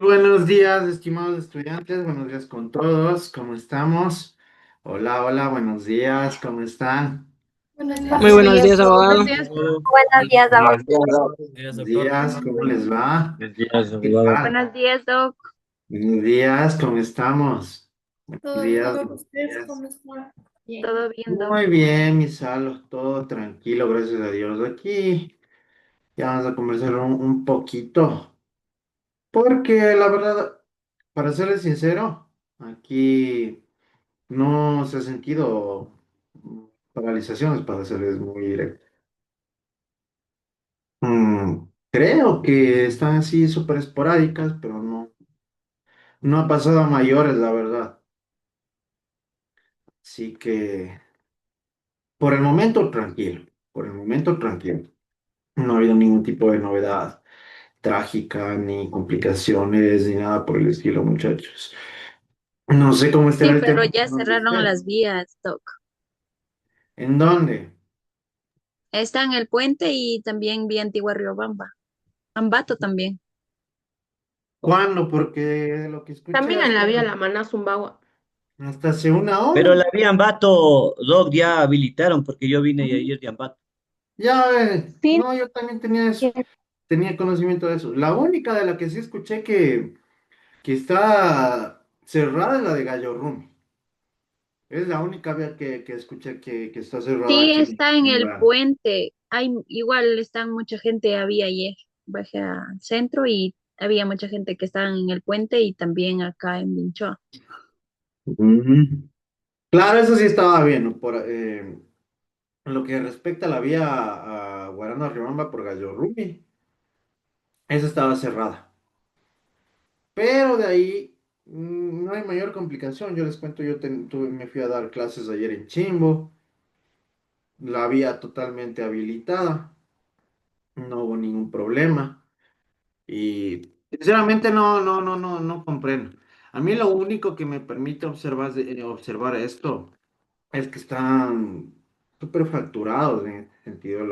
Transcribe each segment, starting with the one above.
Buenos días, estimados estudiantes, buenos días con todos, ¿cómo estamos? Hola, hola, buenos días, ¿cómo están? Muy Buenos buenos días, días, Doc. abogado. Buenos días. Buenos días, Buenos Días, doctor. días, ¿cómo les va? Buenos días, ¿Qué abogado. tal? Buenos días, Doc. Buenos días, ¿cómo estamos? Buenos ¿Todo bien, días, Doc? buenos ¿Ustedes días. cómo están? Bien. ¿Todo bien, Doc? Muy bien, mis salos, todo tranquilo, gracias a Dios. Aquí ya vamos a conversar un poquito, porque la verdad, para serles sincero, aquí no se ha sentido paralizaciones, para serles muy directo. Creo que están así súper esporádicas, pero no ha pasado a mayores, la verdad. Así que por el momento tranquilo, por el momento tranquilo. No ha habido ningún tipo de novedad trágica, ni complicaciones, ni nada por el estilo, muchachos. No sé cómo estará Sí, el pero tema ya con cerraron usted. las vías, Doc. ¿En dónde? Está en el puente y también vía Antigua Riobamba. Ambato también. ¿Cuándo? Porque de lo que escuché También en la vía La Maná, Zumbagua. hasta hace una hora. Pero la vía Ambato, Doc, ya habilitaron porque yo vine Ujú. ayer de Ambato. Ya, Sí, no, yo también tenía eso, tenía conocimiento de eso. La única de la que sí escuché que está cerrada es la de Gallo Rumi. Es la única vía que escuché que está cerrada sí, aquí está en en el Guaranda. puente. Igual están mucha gente, había ayer. Bajé al centro y había mucha gente que estaban en el puente y también acá en Vinchoa. Ujú. Claro, eso sí estaba bien, ¿no? En lo que respecta a la vía a Guaranda Riobamba por Gallo Rumi, esa estaba cerrada. Pero de ahí no hay mayor complicación. Yo les cuento, me fui a dar clases ayer en Chimbo, la vía totalmente habilitada, no hubo ningún problema. Y sinceramente no comprendo. A mí lo único que me permite observar esto es que están súper fracturados en este sentido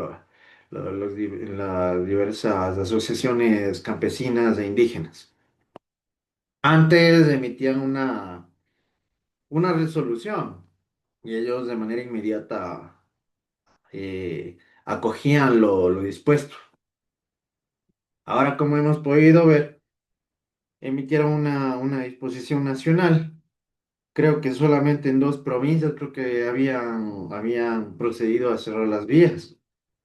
las diversas asociaciones campesinas e indígenas. Antes emitían una resolución y ellos de manera inmediata acogían lo dispuesto. Ahora, como hemos podido ver, emitieron una disposición nacional. Creo que solamente en dos provincias creo que habían procedido a cerrar las vías,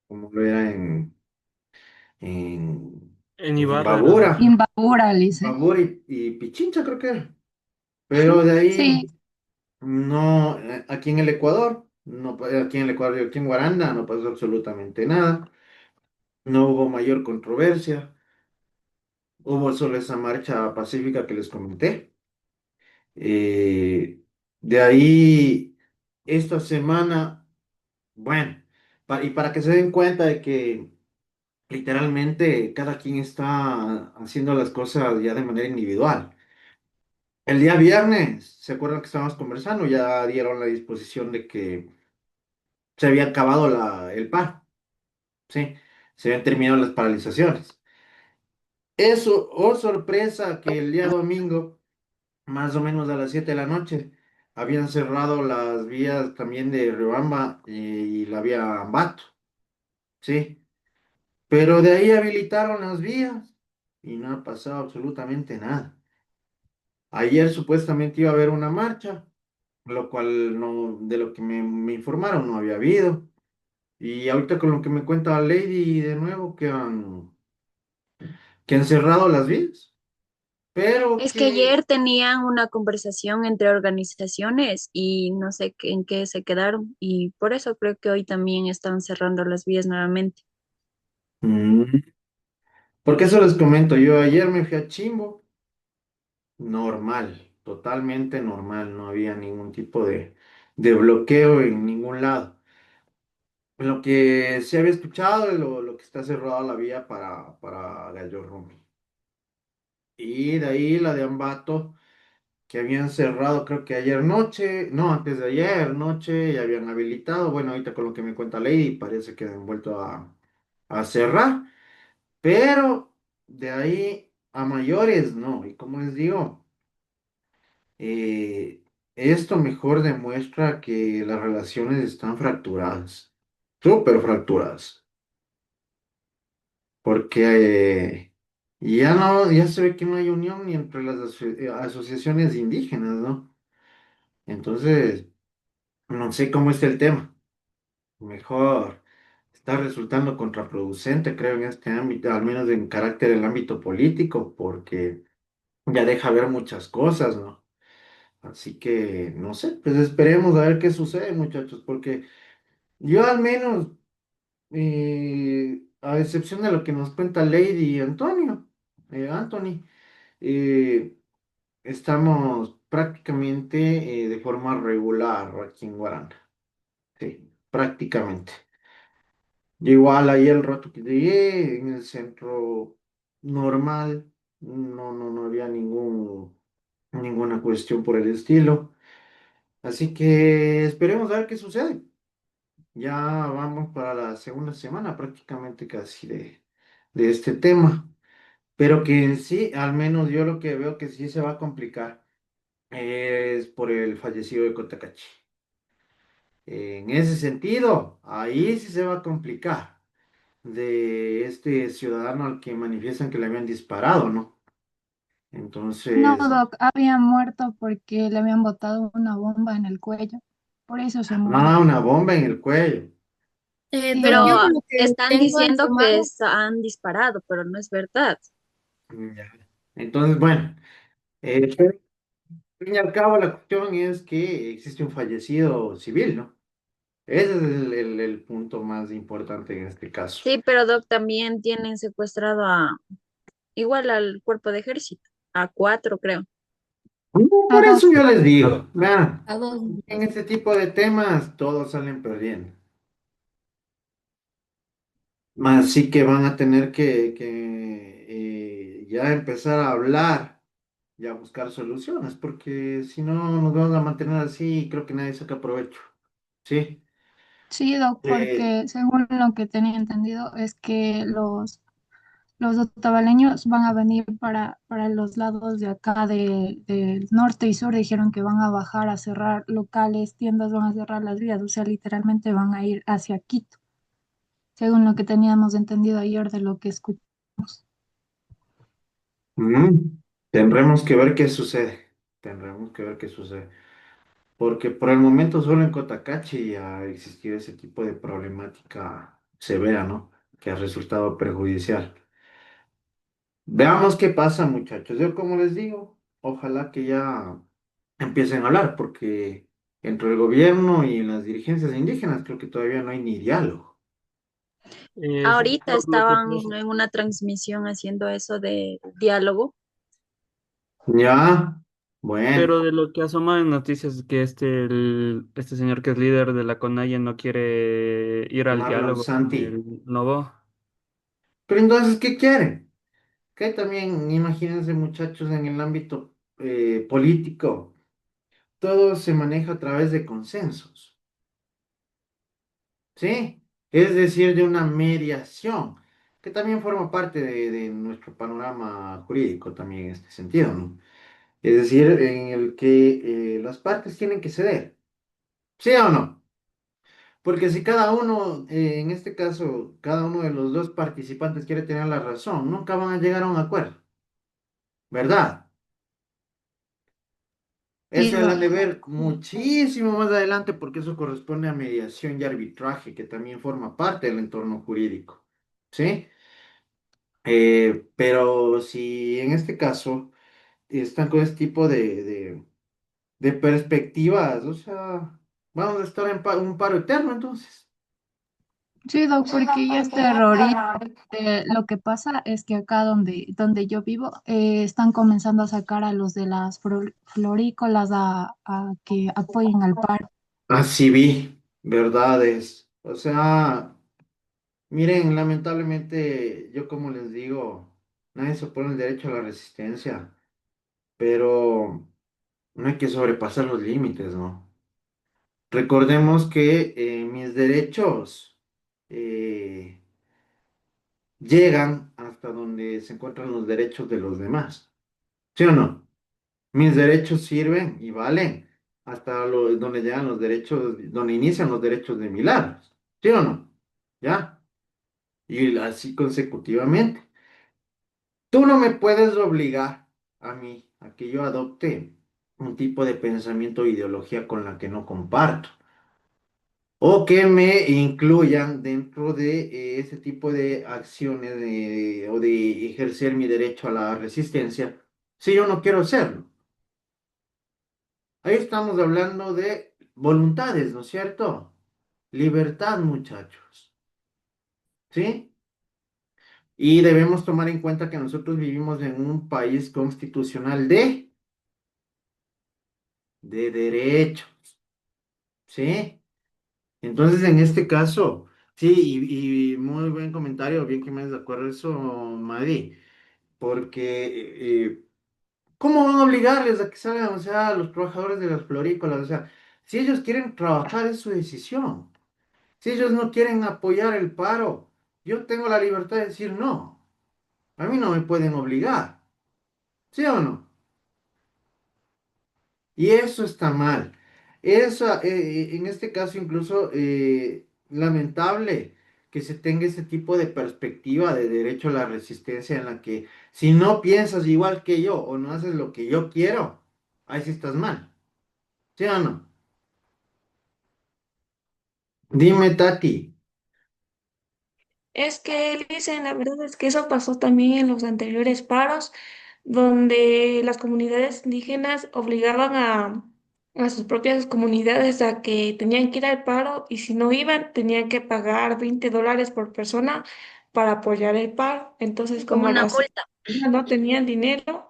como lo era en, En en Ibarra era, Doc. Imbabura, Imbabura, Lice. Imbabura y Pichincha creo que era. Pero de Sí, ahí no, aquí en el Ecuador, no, aquí en el Ecuador, aquí en Guaranda no pasó absolutamente nada, no hubo mayor controversia, hubo solo esa marcha pacífica que les comenté. Eh, de ahí, esta semana, bueno, y para que se den cuenta de que literalmente cada quien está haciendo las cosas ya de manera individual. El día viernes, ¿se acuerdan que estábamos conversando? Ya dieron la disposición de que se había acabado el paro, ¿sí? Se habían terminado las paralizaciones. Eso, oh sorpresa, que el día domingo, más o menos a las 7 de la noche, habían cerrado las vías también de Riobamba y la vía Ambato, ¿sí? Pero de ahí habilitaron las vías y no ha pasado absolutamente nada. Ayer supuestamente iba a haber una marcha, lo cual no, de lo que me informaron no había habido. Y ahorita con lo que me cuenta Lady de nuevo que han cerrado las vías, pero es que que ayer tenían una conversación entre organizaciones y no sé en qué se quedaron y por eso creo que hoy también están cerrando las vías nuevamente. mm, porque eso les comento, yo ayer me fui a Chimbo, normal, totalmente normal, no había ningún tipo de bloqueo en ningún lado. Lo que se había escuchado es lo que está cerrada la vía para Gallo Rumi. Y de ahí la de Ambato, que habían cerrado creo que ayer noche, no, antes de ayer noche, ya habían habilitado. Bueno, ahorita con lo que me cuenta Lady, parece que han vuelto a cerrar. Pero de ahí. a mayores no. Y como les digo, eh, esto mejor demuestra que las relaciones están fracturadas, súper fracturadas, porque ya no, ya se ve que no hay unión ni entre las asociaciones indígenas, ¿no? Entonces, no sé cómo está el tema. Mejor está resultando contraproducente, creo, en este ámbito, al menos en carácter del ámbito político, porque ya deja ver muchas cosas, ¿no? Así que, no sé, pues esperemos a ver qué sucede, muchachos, porque yo al menos, a excepción de lo que nos cuenta Lady y Antonio, Anthony, eh, estamos prácticamente de forma regular aquí en Guaranda, sí, prácticamente. Yo igual ahí el rato que llegué en el centro normal, no había ninguna cuestión por el estilo. Así que esperemos a ver qué sucede. Ya vamos para la segunda semana prácticamente casi de este tema. Pero que en sí, al menos yo lo que veo que sí se va a complicar es por el fallecido de Cotacachi. En ese sentido, ahí sí se va a complicar de este ciudadano al que manifiestan que le habían disparado, ¿no? No, Entonces, Doc, había muerto porque le habían botado una bomba en el cuello. Por eso se murió. una bomba en el cuello. Sí, Doc, Doc. yo Pero por lo que están tengo diciendo que informado, han disparado, pero no es verdad. Ya. Entonces, bueno, pero al fin y al cabo la cuestión es que existe un fallecido civil, ¿no? Ese es el punto más importante en este caso. Sí, pero Doc, también tienen secuestrado a, igual al cuerpo de ejército, a cuatro, creo. A Por dos. eso yo les digo, vean, a dos. en este tipo de temas todos salen perdiendo. Así que van a tener que ya empezar a hablar y a buscar soluciones, porque si no nos vamos a mantener así y creo que nadie saca provecho. ¿Sí? Sí, Doc, Eh, porque según lo que tenía entendido es que los otavaleños van a venir para los lados de acá del norte y sur. Dijeron que van a bajar a cerrar locales, tiendas, van a cerrar las vías. O sea, literalmente van a ir hacia Quito, según lo que teníamos entendido ayer de lo que escuchamos. mm, tendremos que ver qué sucede. Tendremos que ver qué sucede. Porque por el momento solo en Cotacachi ha existido ese tipo de problemática severa, ¿no? Que ha resultado perjudicial. Veamos qué pasa, muchachos. Yo, como les digo, ojalá que ya empiecen a hablar, porque entre el gobierno y las dirigencias indígenas creo que todavía no hay ni diálogo. Sí, Ahorita Doc, lo que estaban pasa. en una transmisión haciendo eso de diálogo. Ya, bueno, Pero de lo que asoma en noticias es que este señor que es líder de la CONAIE no quiere ir al Marlon diálogo con Santi. el Novo. Pero entonces, ¿qué quieren? Que también, imagínense, muchachos, en el ámbito político, todo se maneja a través de consensos, ¿sí? Es decir, de una mediación, que también forma parte de nuestro panorama jurídico también en este sentido, ¿no? Es decir, en el que las partes tienen que ceder, ¿sí o no? Porque si cada uno, en este caso, cada uno de los dos participantes quiere tener la razón, nunca van a llegar a un acuerdo, ¿verdad? Eso Sí, ya lo han Doc. de ver muchísimo más adelante porque eso corresponde a mediación y arbitraje, que también forma parte del entorno jurídico, ¿sí? Pero si en este caso están con este tipo de perspectivas, o sea, vamos a estar en un paro eterno entonces. Sí, Doc, porque ya es terrorista. Lo que pasa es que acá donde yo vivo están comenzando a sacar a los de las florícolas a que apoyen al paro. Así vi, verdades. O sea, miren, lamentablemente, yo como les digo, nadie se opone el derecho a la resistencia, pero no hay que sobrepasar los límites, ¿no? Recordemos que mis derechos eh, llegan hasta donde se encuentran los derechos de los demás. ¿Sí o no? Mis derechos sirven y valen hasta donde llegan los derechos, donde inician los derechos de Milagros. ¿Sí o no? ¿Ya? Y así consecutivamente. Tú no me puedes obligar a mí a que yo adopte un tipo de pensamiento o ideología con la que no comparto. O que me incluyan dentro de ese tipo de acciones o de ejercer mi derecho a la resistencia si yo no quiero hacerlo. Ahí estamos hablando de voluntades, ¿no es cierto? Libertad, muchachos. ¿Sí? Y debemos tomar en cuenta que nosotros vivimos en un país constitucional de derechos. ¿Sí? Entonces, en este caso, sí, y muy buen comentario, bien que me des de acuerdo eso, Madi, porque ¿cómo van a obligarles a que salgan, o sea, los trabajadores de las florícolas? O sea, si ellos quieren trabajar es su decisión. Si ellos no quieren apoyar el paro, yo tengo la libertad de decir no. A mí no me pueden obligar, ¿sí o no? Y eso está mal. Eso, en este caso, incluso lamentable que se tenga ese tipo de perspectiva de derecho a la resistencia en la que si no piensas igual que yo o no haces lo que yo quiero, ahí sí estás mal. ¿Sí o no? Dime, Tati. Es que dicen, la verdad es que eso pasó también en los anteriores paros, donde las comunidades indígenas obligaban a sus propias comunidades a que tenían que ir al paro y si no iban tenían que pagar $20 por persona para apoyar el paro. Entonces, como como una las multa. no tenían dinero,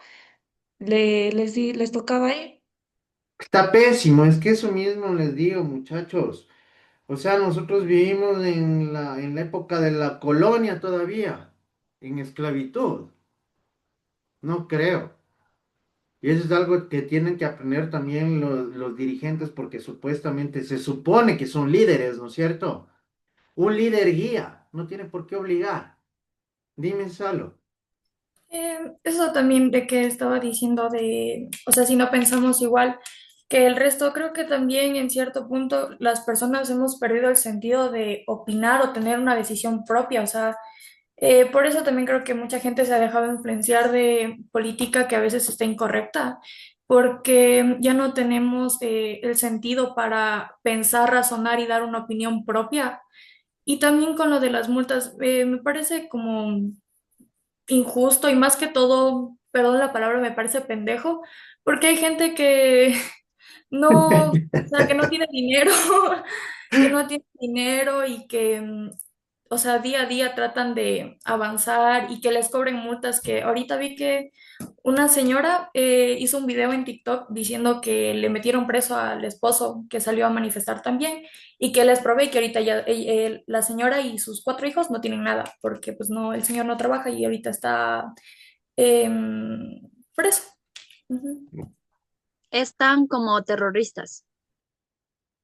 les tocaba ir. Está pésimo, es que eso mismo les digo, muchachos. O sea, nosotros vivimos en la época de la colonia todavía, en esclavitud. No creo. Y eso es algo que tienen que aprender también los dirigentes porque supuestamente se supone que son líderes, ¿no es cierto? Un líder guía, no tiene por qué obligar. Dime, Salo. Eso también de que estaba diciendo de, o sea, si no pensamos igual que el resto, creo que también en cierto punto las personas hemos perdido el sentido de opinar o tener una decisión propia, o sea, por eso también creo que mucha gente se ha dejado influenciar de política que a veces está incorrecta, porque ya no tenemos el sentido para pensar, razonar y dar una opinión propia. Y también con lo de las multas, me parece como injusto y más que todo, perdón la palabra, me parece pendejo, porque hay gente que no, o sea, que no tiene dinero, que no tiene dinero y que, o sea, día a día tratan de avanzar y que les cobren multas, que ahorita vi que una señora hizo un video en TikTok diciendo que le metieron preso al esposo que salió a manifestar también y que les probé y que ahorita ya la señora y sus 4 hijos no tienen nada porque pues no, el señor no trabaja y ahorita está preso. Ujú. Están como terroristas.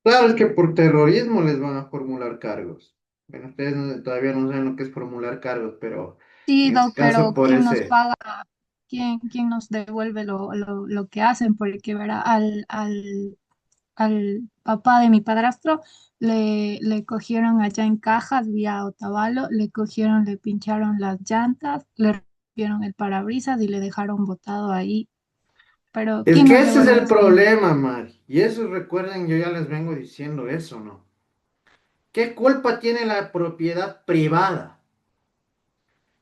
Claro, es que por terrorismo les van a formular cargos. Bueno, ustedes todavía no saben lo que es formular cargos, pero Sí, en este Doc, caso pero por ¿quién nos ese... paga? ¿Quién nos devuelve lo que hacen? Porque verá, al papá de mi padrastro le cogieron allá en Cajas, vía Otavalo, le cogieron, le pincharon las llantas, le rompieron el parabrisas y le dejaron botado ahí. Pero Es ¿quién que nos ese es devuelve el ese dinero? problema, Mari. Y eso recuerden, yo ya les vengo diciendo eso, ¿no? ¿Qué culpa tiene la propiedad privada?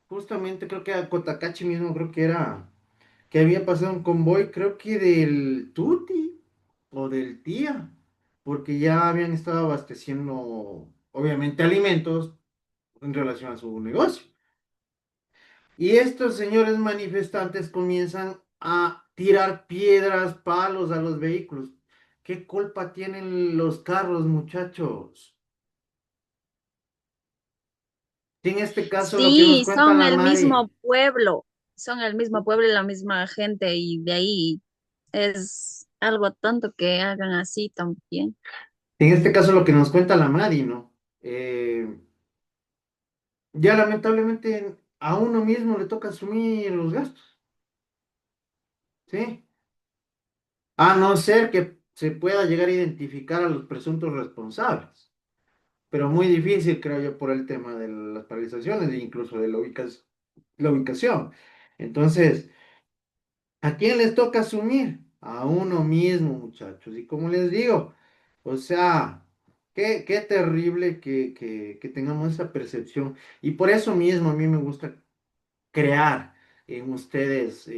Justamente creo que a Cotacachi mismo creo que era, que había pasado un convoy, creo que del Tuti o del Tía, porque ya habían estado abasteciendo, obviamente, alimentos en relación a su negocio. Y estos señores manifestantes comienzan a tirar piedras, palos a los vehículos. ¿Qué culpa tienen los carros, muchachos? Y en este caso lo que nos Sí, cuenta la Mari. son el mismo pueblo y la misma gente y de ahí es algo tonto que hagan así también. En este caso lo que nos cuenta la Mari, ¿no? Ya lamentablemente a uno mismo le toca asumir los gastos, ¿sí? A no ser que se pueda llegar a identificar a los presuntos responsables, pero muy difícil, creo yo, por el tema de las paralizaciones e incluso de la ubicación. Entonces, ¿a quién les toca asumir? A uno mismo, muchachos. Y como les digo, o sea, qué terrible que tengamos esa percepción. Y por eso mismo a mí me gusta crear en ustedes,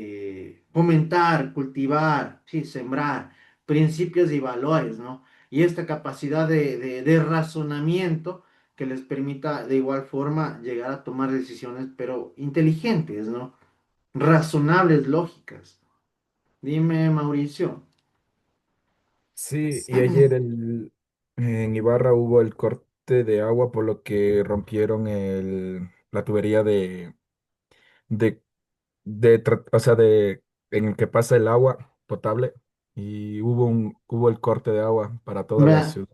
fomentar, cultivar, sí, sembrar principios y valores, ¿no? Y esta capacidad de razonamiento que les permita de igual forma llegar a tomar decisiones, pero inteligentes, ¿no? Razonables, lógicas. Dime, Mauricio. Sí, y ayer en Ibarra hubo el corte de agua por lo que rompieron la tubería de, o sea, en el que pasa el agua potable y hubo el corte de agua para toda la Vea, ciudad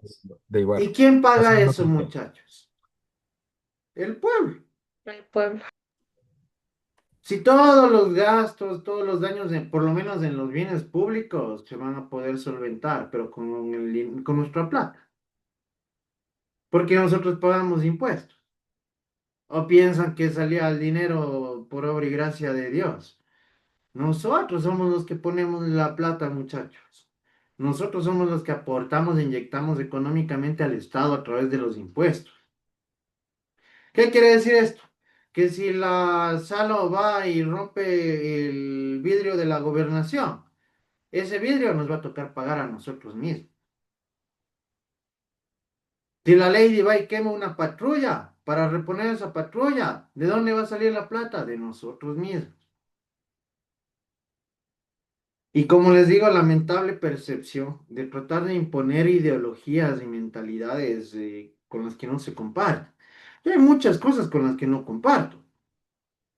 de ¿y Ibarra. quién Hace paga una eso, noticia. muchachos? El pueblo. El pueblo. Si todos los gastos, todos los daños, por lo menos en los bienes públicos, se van a poder solventar, pero con nuestra plata, porque nosotros pagamos impuestos. ¿O piensan que salía el dinero por obra y gracia de Dios? Nosotros somos los que ponemos la plata, muchachos. Nosotros somos los que aportamos e inyectamos económicamente al Estado a través de los impuestos. ¿Qué quiere decir esto? Que si la Salo va y rompe el vidrio de la gobernación, ese vidrio nos va a tocar pagar a nosotros mismos. Si la Lady va y quema una patrulla para reponer esa patrulla, ¿de dónde va a salir la plata? De nosotros mismos. Y como les digo, lamentable percepción de tratar de imponer ideologías y mentalidades con las que no se comparten. Yo hay muchas cosas con las que no comparto,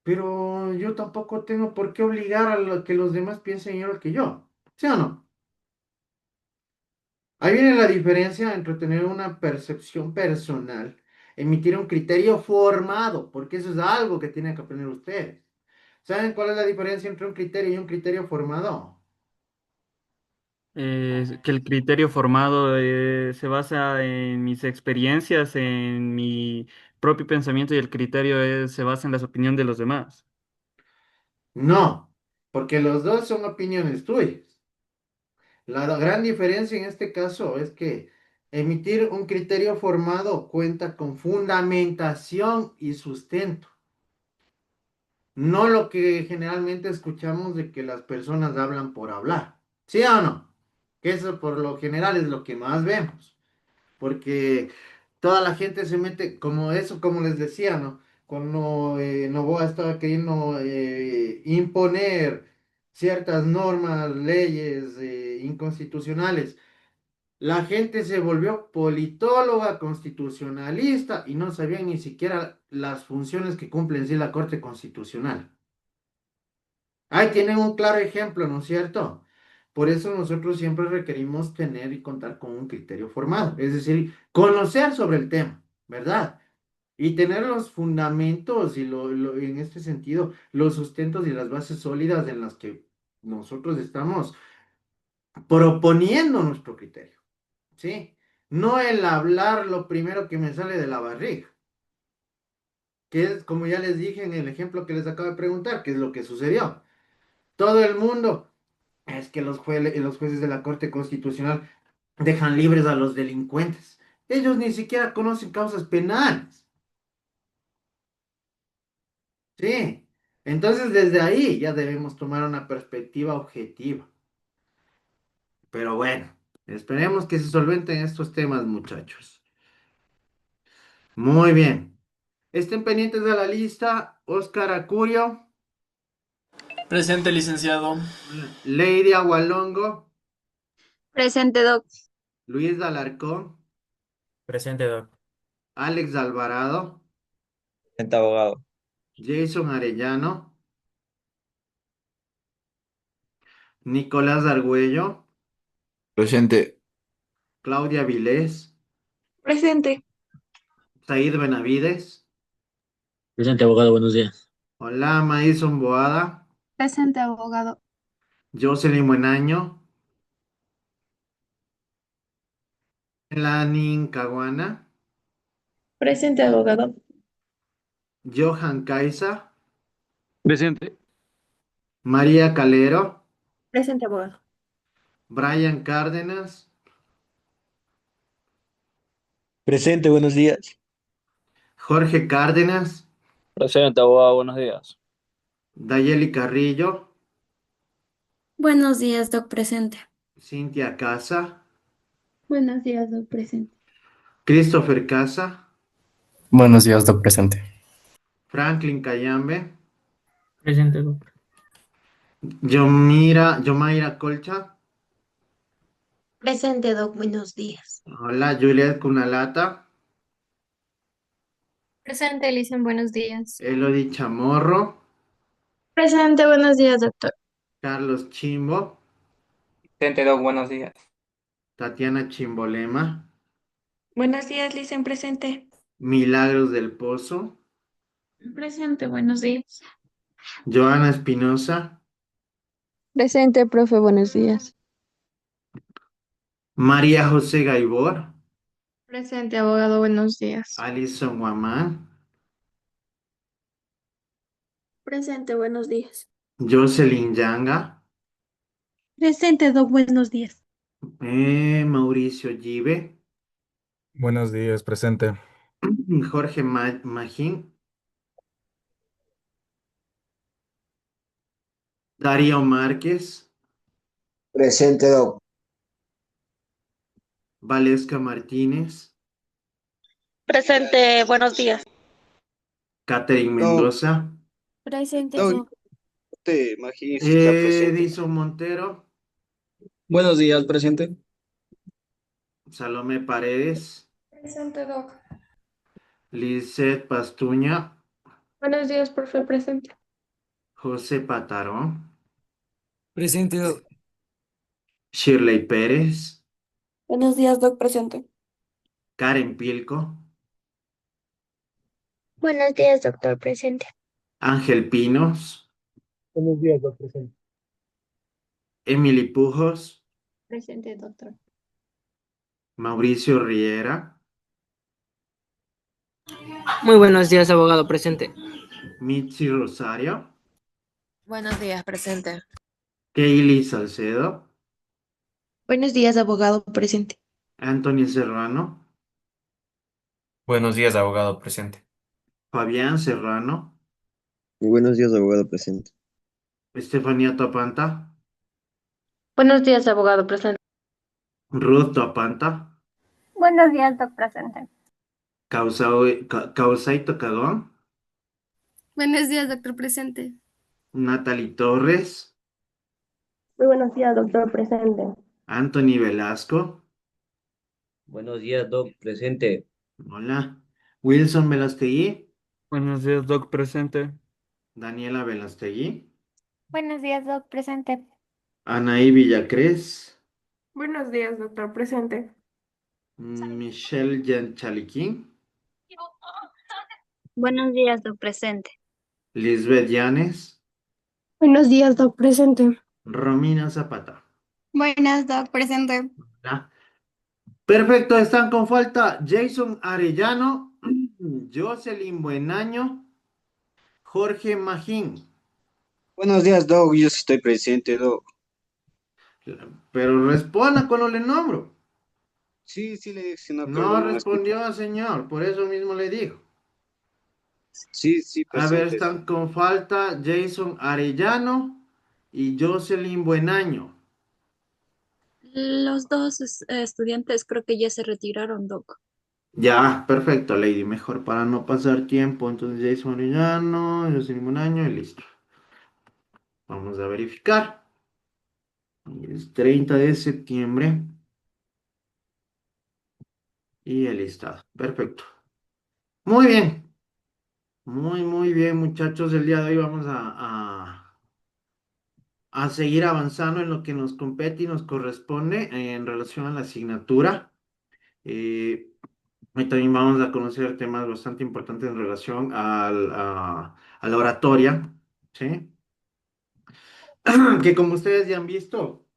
pero yo tampoco tengo por qué obligar a que los demás piensen igual que yo. ¿Sí o no? Ahí viene la diferencia entre tener una percepción personal, emitir un criterio formado, porque eso es algo que tienen que aprender ustedes. ¿Saben cuál es la diferencia entre un criterio y un criterio formado? Que el criterio formado se basa en mis experiencias, en mi propio pensamiento y el criterio se basa en las opiniones de los demás. No, porque los dos son opiniones tuyas. La gran diferencia en este caso es que emitir un criterio formado cuenta con fundamentación y sustento. No lo que generalmente escuchamos de que las personas hablan por hablar. ¿Sí o no? Que eso por lo general es lo que más vemos. Porque toda la gente se mete, como eso, como les decía, ¿no? Cuando Noboa estaba queriendo imponer ciertas normas, leyes inconstitucionales, la gente se volvió politóloga, constitucionalista y no sabían ni siquiera las funciones que cumple en sí la Corte Constitucional. Ahí tienen un claro ejemplo, ¿no es cierto? Por eso nosotros siempre requerimos tener y contar con un criterio formado, es decir, conocer sobre el tema, ¿verdad? Y tener los fundamentos y en este sentido, los sustentos y las bases sólidas en las que nosotros estamos proponiendo nuestro criterio, ¿sí? No el hablar lo primero que me sale de la barriga, que es como ya les dije en el ejemplo que les acabo de preguntar, que es lo que sucedió. Todo el mundo. Es que los jueces de la Corte Constitucional dejan libres a los delincuentes. Ellos ni siquiera conocen causas penales. Sí. Entonces, desde ahí ya debemos tomar una perspectiva objetiva. Pero bueno, esperemos que se solventen estos temas, muchachos. Muy bien. Estén pendientes de la lista. Oscar Acurio, Presente, licenciado. Lady Agualongo, Presente, Doc. Luis Alarcón, Presente, Doc. Alex Alvarado, Presente, abogado. Jason Arellano, Nicolás Argüello, Presente. Claudia Vilés, Presente. Said Benavides, Presente, abogado, buenos días. Hola, Madison Boada. Presente, abogado. Jocelyn Buenaño. Melanie Caguana. Presente, abogado. Johan Caiza. Presente. María Calero. Presente, abogado. Brian Cárdenas. Presente, buenos días. Jorge Cárdenas. Presente, abogado. Buenos días. Dayeli Carrillo. Buenos días, Doc, presente. Cintia Casa. Buenos días, Doc, presente. Christopher Casa. Buenos días, Doc, presente. Franklin Cayambe. Presente, Doc. Yomaira Colcha. Presente, Doc, buenos días. Hola, Juliet Cunalata. Presente, Elisen, buenos días. Elodie Chamorro. Presente, buenos días, doctor. Carlos Chimbo. Presente, Doc, buenos días. Tatiana Chimbolema. Buenos días, Licen, presente. Milagros del Pozo. Presente, buenos días. Joana Espinosa. Presente, profe, buenos días. María José Gaibor. Presente, abogado, buenos días. Alison Guamán. Presente, buenos días. Jocelyn Yanga. Presente, Doc, buenos días. Mauricio Gibe. Buenos días, presente. Jorge Magín. Darío Márquez. Presente, Doc. Valesca Martínez. Presente, buenos días. Catherine Doc, Mendoza. Presente, Doc, Doc. Magín sí está presente. Edison Montero. Buenos días, presente. Salomé Paredes. Presente, Doc. Lisette Pastuña. Buenos días, profe, presente. José Patarón. Presente, Doc. Shirley Pérez. Buenos días, Doc, presente. Karen Pilco. Buenos días, doctor, presente. Ángel Pinos. Buenos días, Doc, presente. Emily Pujos. Presente, doctor. Mauricio Riera. Muy buenos días, abogado presente. Mitzi Rosario. Buenos días, presente. Kaylee Salcedo. Buenos días, abogado, presente. Anthony Serrano. Buenos días, abogado, presente. Fabián Serrano. Muy buenos días, abogado presente. Estefanía Topanta. Buenos días, abogado, presente. Ruth Topanta. Buenos días, Doc, presente. Causaito Cagón. Buenos días, doctor, presente. Natalie Torres. Muy buenos días, doctor, presente. Anthony Velasco. Buenos días, Doc, presente. Hola. Wilson Velastegui. Buenos días, Doc, presente. Daniela Velastegui. Buenos días, Doc, presente. Anaí Villacrés. Buenos días, doctor, presente. Michelle Yanchaliquín. Buenos días, Doc, presente. Lisbeth Llanes. Buenos días, doc, presente. Romina Zapata. Buenas, Doc, presente. ¿Ya? Perfecto, están con falta Jason Arellano, Jocelyn Buenaño, Jorge Magín. Buenos días, Doc. Yo sí estoy presente, Doc. Pero responda cuando le nombro. Sí, le dije, no, pero No no me escucho. respondió, señor, por eso mismo le digo. Sí, A ver, presente. están con falta Jason Arellano y Jocelyn Buenaño. Los dos estudiantes creo que ya se retiraron, Doc. Ya, perfecto, Lady, mejor para no pasar tiempo. Entonces Jason Arellano, Jocelyn Buenaño y listo. Vamos a verificar. Es 30 de septiembre y el listado. Perfecto. Muy bien. Muy bien, muchachos. El día de hoy vamos a seguir avanzando en lo que nos compete y nos corresponde en relación a la asignatura. Eh, Hoy también vamos a conocer temas bastante importantes en relación a la oratoria, ¿sí? Que como ustedes ya han visto,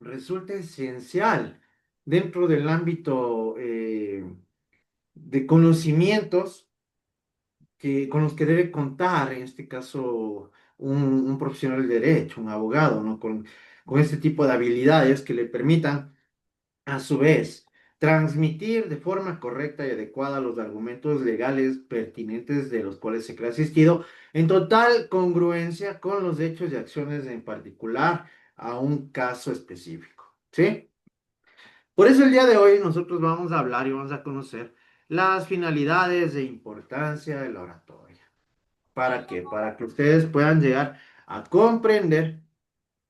resulta esencial dentro del ámbito de conocimientos con los que debe contar, en este caso, un profesional de derecho, un abogado, ¿no? Con este tipo de habilidades que le permitan, a su vez, transmitir de forma correcta y adecuada los argumentos legales pertinentes de los cuales se crea asistido, en total congruencia con los hechos y acciones en particular a un caso específico, ¿sí? Por eso el día de hoy nosotros vamos a hablar y vamos a conocer las finalidades e importancia de la oratoria. ¿Para qué? Para que ustedes puedan llegar a comprender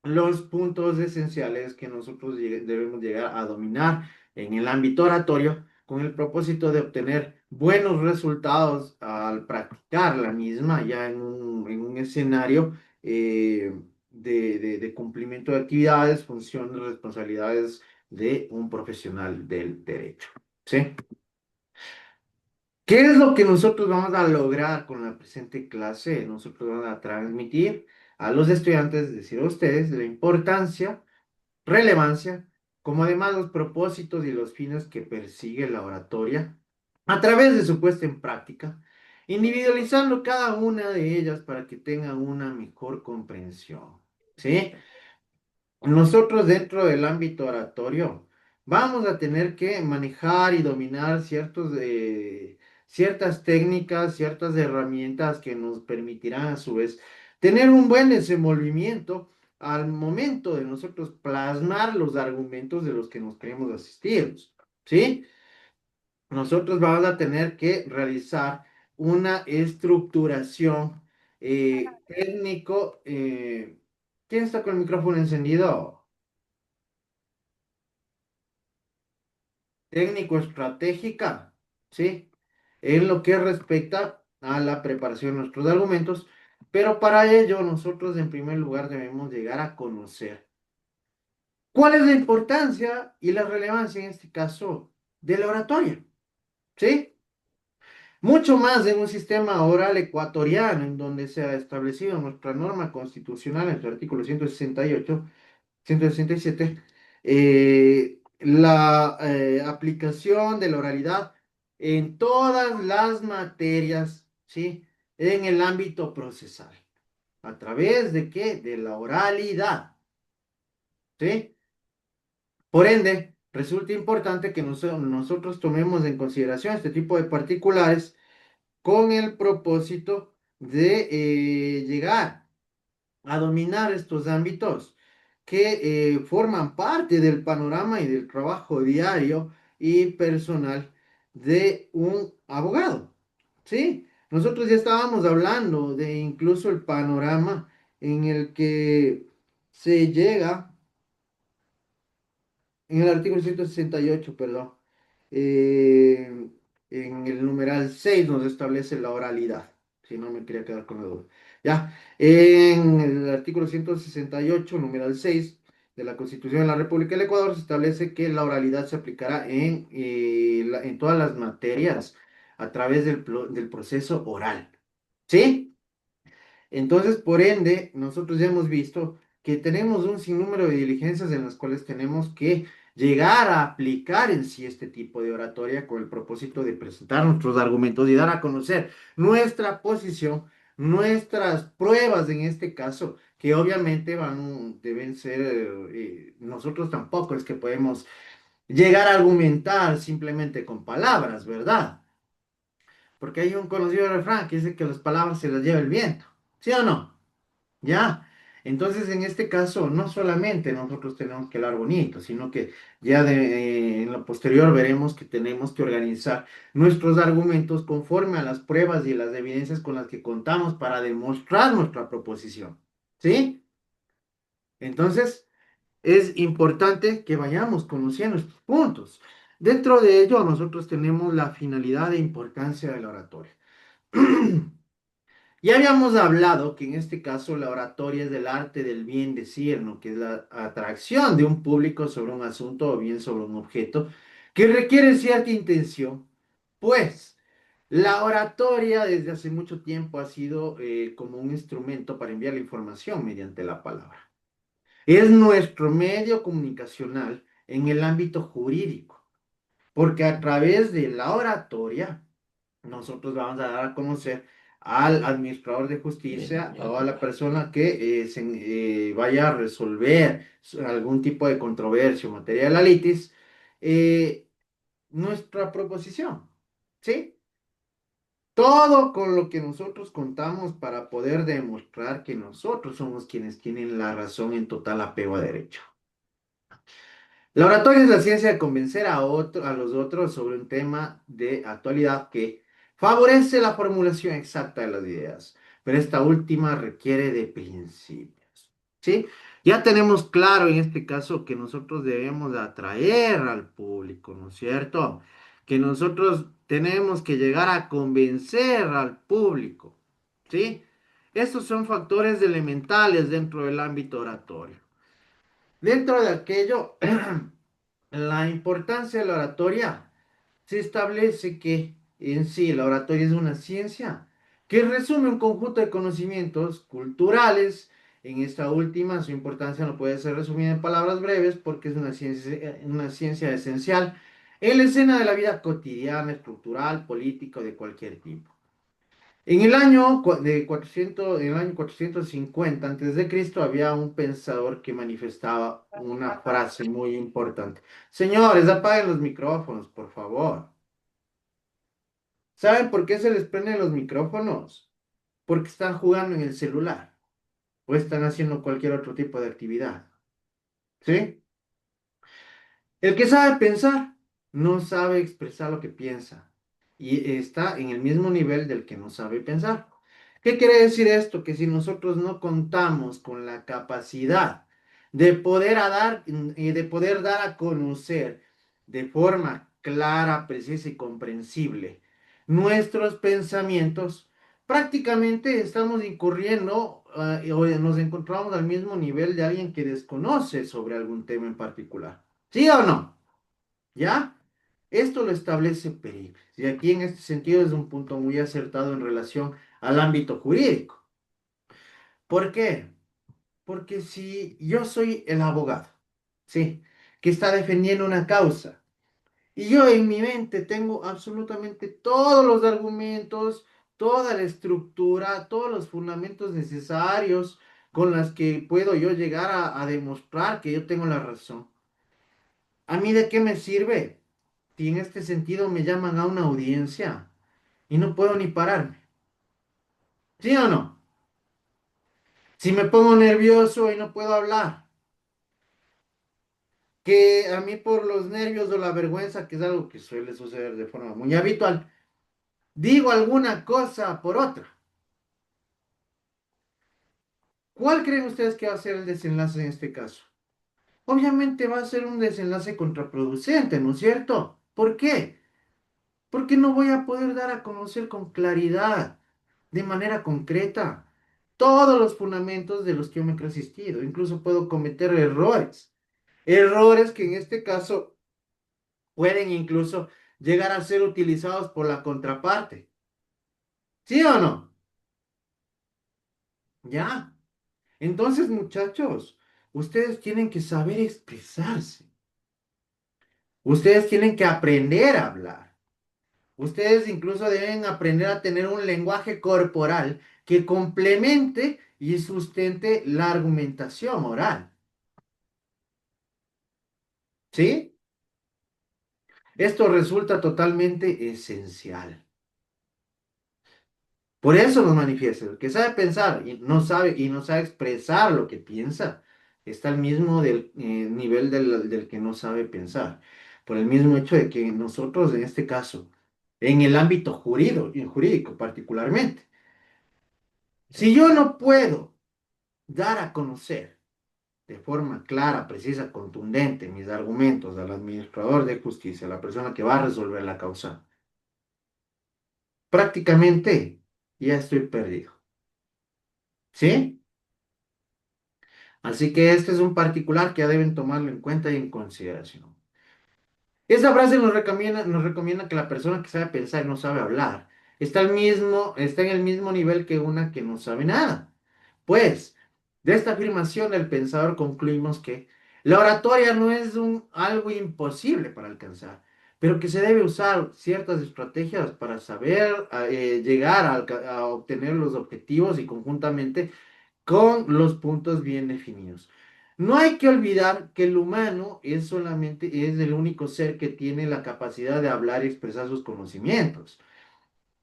los puntos esenciales que nosotros debemos llegar a dominar en el ámbito oratorio con el propósito de obtener buenos resultados al practicar la misma ya en un escenario de cumplimiento de actividades, funciones, responsabilidades de un profesional del derecho. ¿Sí? ¿Qué es lo que nosotros vamos a lograr con la presente clase? Nosotros vamos a transmitir a los estudiantes, es decir, a ustedes, la importancia, relevancia, como además los propósitos y los fines que persigue la oratoria a través de su puesta en práctica, individualizando cada una de ellas para que tengan una mejor comprensión. ¿Sí? Nosotros dentro del ámbito oratorio vamos a tener que manejar y dominar ciertas técnicas, ciertas herramientas que nos permitirán a su vez tener un buen desenvolvimiento al momento de nosotros plasmar los argumentos de los que nos queremos asistir, ¿sí? Nosotros vamos a tener que realizar una estructuración técnico. ¿Quién está con el micrófono encendido? Técnico-estratégica, ¿sí? En lo que respecta a la preparación de nuestros argumentos, pero para ello nosotros en primer lugar debemos llegar a conocer cuál es la importancia y la relevancia en este caso de la oratoria, ¿sí? Mucho más en un sistema oral ecuatoriano en donde se ha establecido nuestra norma constitucional en su artículo 168, 167, la aplicación de la oralidad en todas las materias, ¿sí? En el ámbito procesal. ¿A través de qué? De la oralidad, ¿sí? Por ende, resulta importante que nosotros tomemos en consideración este tipo de particulares con el propósito de llegar a dominar estos ámbitos que forman parte del panorama y del trabajo diario y personal de un abogado. ¿Sí? Nosotros ya estábamos hablando de incluso el panorama en el que se llega en el artículo 168, perdón, eh, en el numeral 6 nos establece la oralidad, si no me quería quedar con la duda. Ya, en el artículo 168, numeral 6 de la Constitución de la República del Ecuador se establece que la oralidad se aplicará en todas las materias a través del proceso oral. ¿Sí? Entonces, por ende, nosotros ya hemos visto que tenemos un sinnúmero de diligencias en las cuales tenemos que llegar a aplicar en sí este tipo de oratoria con el propósito de presentar nuestros argumentos y dar a conocer nuestra posición, nuestras pruebas en este caso, que obviamente deben ser, nosotros tampoco es que podemos llegar a argumentar simplemente con palabras, ¿verdad? Porque hay un conocido refrán que dice que las palabras se las lleva el viento, ¿sí o no? ¿Ya? Entonces, en este caso, no solamente nosotros tenemos que hablar bonito, sino que ya en lo posterior veremos que tenemos que organizar nuestros argumentos conforme a las pruebas y las evidencias con las que contamos para demostrar nuestra proposición. ¿Sí? Entonces, es importante que vayamos conociendo estos puntos. Dentro de ello, nosotros tenemos la finalidad e importancia de la oratoria. Ya habíamos hablado que en este caso la oratoria es del arte del bien decir, ¿no? Que es la atracción de un público sobre un asunto o bien sobre un objeto que requiere cierta intención, pues la oratoria desde hace mucho tiempo ha sido como un instrumento para enviar la información mediante la palabra. Es nuestro medio comunicacional en el ámbito jurídico, porque a través de la oratoria nosotros vamos a dar a conocer al administrador de justicia o a la persona que vaya a resolver algún tipo de controversia o materia de la litis, eh, nuestra proposición, ¿sí? Todo con lo que nosotros contamos para poder demostrar que nosotros somos quienes tienen la razón en total apego a derecho. La oratoria es la ciencia de convencer a los otros sobre un tema de actualidad que favorece la formulación exacta de las ideas, pero esta última requiere de principios, ¿sí? Ya tenemos claro en este caso que nosotros debemos atraer al público, ¿no es cierto? Que nosotros tenemos que llegar a convencer al público, ¿sí? Estos son factores elementales dentro del ámbito oratorio. Dentro de aquello, la importancia de la oratoria se establece que en sí la oratoria es una ciencia que resume un conjunto de conocimientos culturales. En esta última, su importancia no puede ser resumida en palabras breves porque es una ciencia esencial en la escena de la vida cotidiana, estructural, política o de cualquier tipo. En el año 400, en el año 450 antes de Cristo había un pensador que manifestaba una frase muy importante. Señores, apaguen los micrófonos, por favor. ¿Saben por qué se les prenden los micrófonos? Porque están jugando en el celular o están haciendo cualquier otro tipo de actividad. ¿Sí? El que sabe pensar no sabe expresar lo que piensa y está en el mismo nivel del que no sabe pensar. ¿Qué quiere decir esto? Que si nosotros no contamos con la capacidad de poder dar a conocer de forma clara, precisa y comprensible nuestros pensamientos, prácticamente estamos incurriendo o nos encontramos al mismo nivel de alguien que desconoce sobre algún tema en particular. ¿Sí o no? ¿Ya? Esto lo establece Pericles. Y aquí en este sentido es un punto muy acertado en relación al ámbito jurídico. ¿Por qué? Porque si yo soy el abogado, ¿sí? Que está defendiendo una causa, y yo en mi mente tengo absolutamente todos los argumentos, toda la estructura, todos los fundamentos necesarios con los que puedo yo llegar a demostrar que yo tengo la razón. ¿A mí de qué me sirve si en este sentido me llaman a una audiencia y no puedo ni pararme? ¿Sí o no? Si me pongo nervioso y no puedo hablar, que a mí por los nervios o la vergüenza, que es algo que suele suceder de forma muy habitual, digo alguna cosa por otra. ¿Cuál creen ustedes que va a ser el desenlace en este caso? Obviamente va a ser un desenlace contraproducente, ¿no es cierto? ¿Por qué? Porque no voy a poder dar a conocer con claridad, de manera concreta, todos los fundamentos de los que yo me he resistido. Incluso puedo cometer errores. Errores que en este caso pueden incluso llegar a ser utilizados por la contraparte. ¿Sí o no? Ya. Entonces, muchachos, ustedes tienen que saber expresarse. Ustedes tienen que aprender a hablar. Ustedes incluso deben aprender a tener un lenguaje corporal que complemente y sustente la argumentación oral. ¿Sí? Esto resulta totalmente esencial. Por eso nos manifiesta. El que sabe pensar y no sabe expresar lo que piensa, está al mismo nivel del que no sabe pensar. Por el mismo hecho de que nosotros, en este caso, en el ámbito jurídico particularmente, si yo no puedo dar a conocer de forma clara, precisa, contundente mis argumentos al administrador de justicia, a la persona que va a resolver la causa, prácticamente ya estoy perdido. ¿Sí? Así que este es un particular que ya deben tomarlo en cuenta y en consideración. Esa frase nos recomienda que la persona que sabe pensar y no sabe hablar está en el mismo nivel que una que no sabe nada. Pues, de esta afirmación del pensador concluimos que la oratoria no es algo imposible para alcanzar, pero que se debe usar ciertas estrategias para saber llegar a obtener los objetivos y conjuntamente con los puntos bien definidos. No hay que olvidar que el humano es el único ser que tiene la capacidad de hablar y expresar sus conocimientos.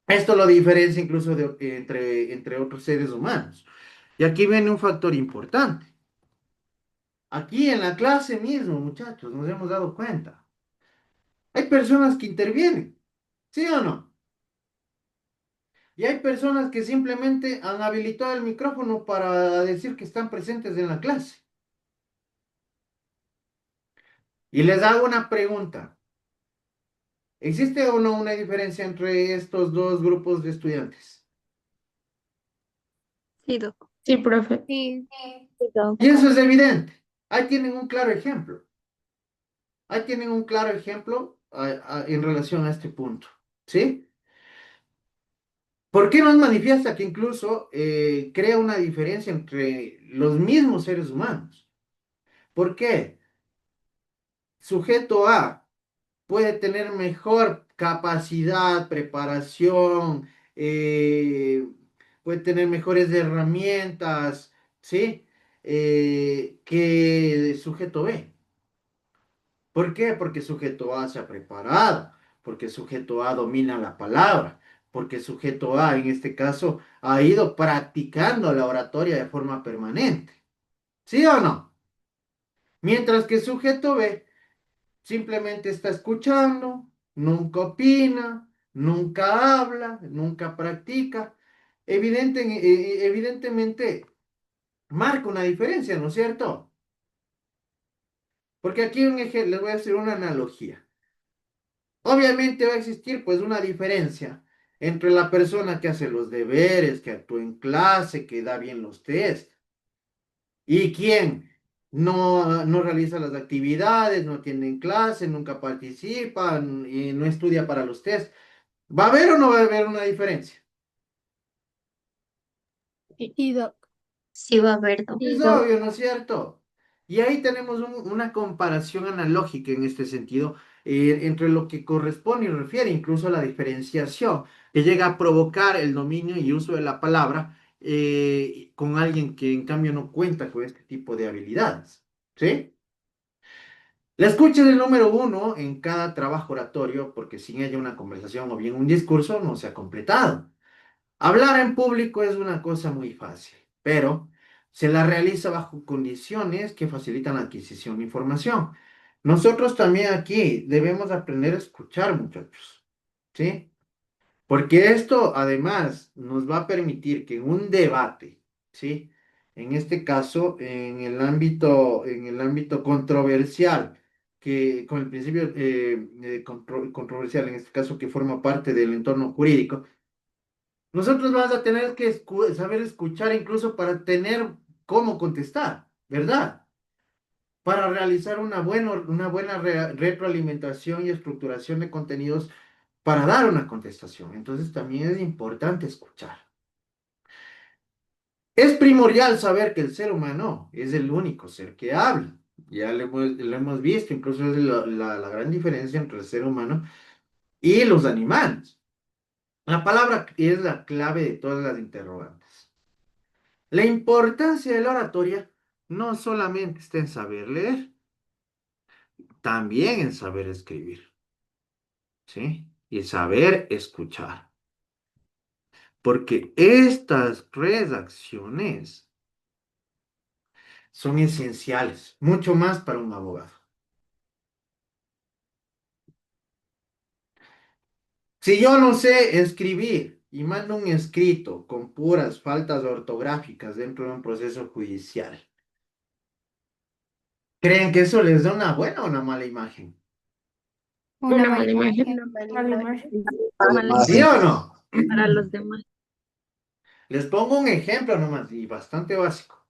Esto lo diferencia incluso entre otros seres humanos. Y aquí viene un factor importante. Aquí en la clase mismo, muchachos, nos hemos dado cuenta. Hay personas que intervienen, ¿sí o no? Y hay personas que simplemente han habilitado el micrófono para decir que están presentes en la clase. Y les hago una pregunta. ¿Existe o no una diferencia entre estos dos grupos de estudiantes? Sí, Doc. Sí, profe. Sí. Y eso es evidente. Ahí tienen un claro ejemplo. Ahí tienen un claro ejemplo en relación a este punto. ¿Sí? ¿Por qué nos manifiesta que incluso crea una diferencia entre los mismos seres humanos? ¿Por qué? Sujeto A puede tener mejor capacidad, preparación, eh, puede tener mejores herramientas, ¿sí? Que el sujeto B. ¿Por qué? Porque sujeto A se ha preparado, porque sujeto A domina la palabra, porque sujeto A en este caso ha ido practicando la oratoria de forma permanente. ¿Sí o no? Mientras que sujeto B simplemente está escuchando, nunca opina, nunca habla, nunca practica. Evidentemente marca una diferencia, ¿no es cierto? Porque aquí les voy a hacer una analogía. Obviamente va a existir pues una diferencia entre la persona que hace los deberes, que actúa en clase, que da bien los test, y quien no realiza las actividades, no atiende en clase, nunca participa y no estudia para los test. ¿Va a haber o no va a haber una diferencia? Sí, Doc. Sí va a haber, Doc. Es obvio, ¿no es cierto? Y ahí tenemos una comparación analógica en este sentido entre lo que corresponde y refiere incluso a la diferenciación que llega a provocar el dominio y uso de la palabra con alguien que en cambio no cuenta con este tipo de habilidades. ¿Sí? La escucha es el número uno en cada trabajo oratorio porque sin ella una conversación o bien un discurso no se ha completado. Hablar en público es una cosa muy fácil, pero se la realiza bajo condiciones que facilitan la adquisición de información. Nosotros también aquí debemos aprender a escuchar, muchachos, ¿sí? Porque esto además nos va a permitir que en un debate, ¿sí? En este caso, en el ámbito controversial, que con el principio controversial, en este caso que forma parte del entorno jurídico, nosotros vamos a tener que saber escuchar incluso para tener cómo contestar, ¿verdad? Para realizar una buena retroalimentación y estructuración de contenidos para dar una contestación. Entonces también es importante escuchar. Es primordial saber que el ser humano es el único ser que habla. Ya lo hemos visto, incluso es la gran diferencia entre el ser humano y los animales. La palabra es la clave de todas las interrogantes. La importancia de la oratoria no solamente está en saber leer, también en saber escribir, ¿sí? Y saber escuchar. Porque estas tres acciones son esenciales, mucho más para un abogado. Si yo no sé escribir y mando un escrito con puras faltas ortográficas dentro de un proceso judicial, ¿creen que eso les da una buena o una mala imagen? Una mala imagen. Una mala Mala imagen. imagen. Mala ¿Sí o imagen no? para los demás. Les pongo un ejemplo nomás y bastante básico.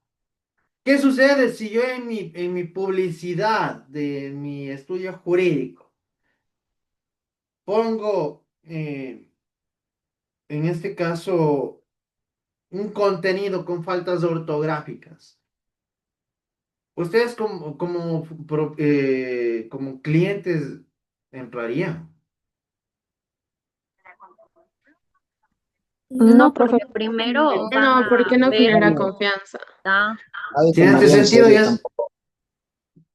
¿Qué sucede si yo en mi publicidad de mi estudio jurídico pongo, en este caso, un contenido con faltas ortográficas. Ustedes como clientes entrarían. No, No, profe. porque primero van No, porque a no ver genera cómo confianza. está. Nadie Si en este tomaría en sentido serio ya, tampoco.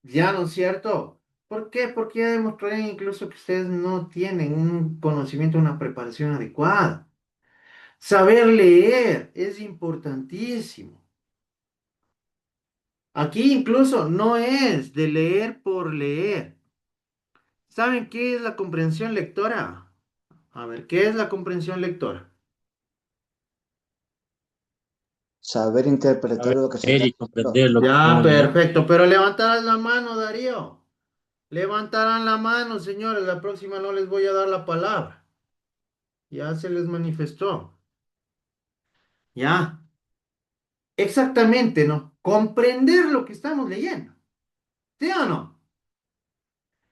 ya no es cierto. ¿Por qué? Porque ya demostrarían incluso que ustedes no tienen un conocimiento, una preparación adecuada. Saber leer es importantísimo. Aquí incluso no es de leer por leer. ¿Saben qué es la comprensión lectora? A ver, ¿qué es la comprensión lectora? Saber interpretar lo que se Leer está y diciendo. comprender lo que Ya, estamos leyendo. perfecto, pero levantarán la mano, Darío. Levantarán la mano, señores. La próxima no les voy a dar la palabra. Ya se les manifestó. Ya, exactamente, ¿no? Comprender lo que estamos leyendo. ¿Sí o no?